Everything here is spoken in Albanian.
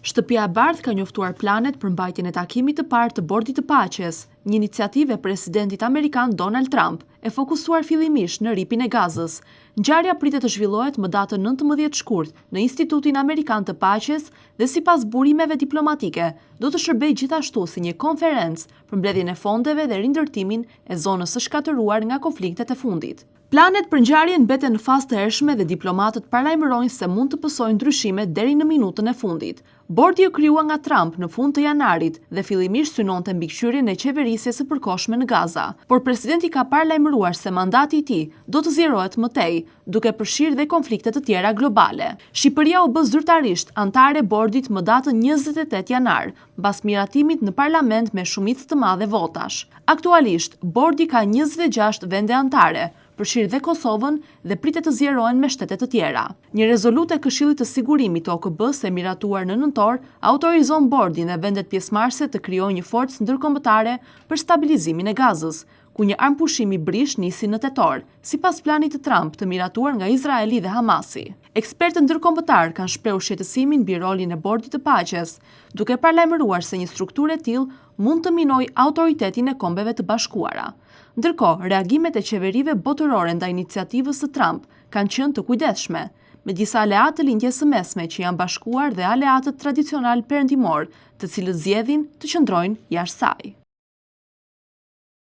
Shtëpia e Bardhë ka njoftuar planet për mbajtjen e takimit të parë të Bordit të Paqes, një iniciativë e presidentit amerikan Donald Trump, e fokusuar fillimisht në ripin e Gazës. Ngjarja pritet të zhvillohet më datën 19 shkurt në Institutin Amerikan të Paqes dhe sipas burimeve diplomatike, do të shërbejë gjithashtu si një konferencë për mbledhjen e fondeve dhe rindërtimin e zonës së shkatëruar nga konfliktet e fundit. Planet për ngjarjen mbeten në fazë të hershme dhe diplomatët paralajmërojnë se mund të pësojnë ndryshime deri në minutën e fundit. Bordi u krijua nga Trump në fund të janarit dhe fillimisht synonte mbikëqyrjen e qeverisjes së përkohshme në Gaza, por presidenti ka paralajmëruar se mandati i tij do të zgjerohet më tej, duke përfshirë dhe konflikte të tjera globale. Shqipëria u bë zyrtarisht antare e bordit më datën 28 janar, mbas miratimit në parlament me shumicë të madhe votash. Aktualisht, bordi ka 26 vende antare, përfshirë dhe Kosovën dhe pritet të zgjerohen me shtetet të tjera. Një rezolutë e Këshillit të Sigurimit të OKB-s e miratuar në nëntor autorizon bordin dhe vendet pjesëmarrëse të krijojnë një forcë ndërkombëtare për stabilizimin e Gazës, ku një armpushim i brish nisi në tetor, sipas planit të Trump të miratuar nga Izraeli dhe Hamasi. Ekspertët ndërkombëtar kanë shprehur shqetësimin mbi rolin e Bordit të Paqes, duke paralajmëruar se një strukturë e tillë mund të minojë autoritetin e Kombeve të Bashkuara. Ndërkohë, reagimet e qeverive botërore ndaj iniciativës së Trump kanë qenë të kujdesshme, me disa aleatë të lindjes së mesme që janë bashkuar dhe aleatët tradicional perëndimor, të cilët zgjedhin të qëndrojnë jashtë saj.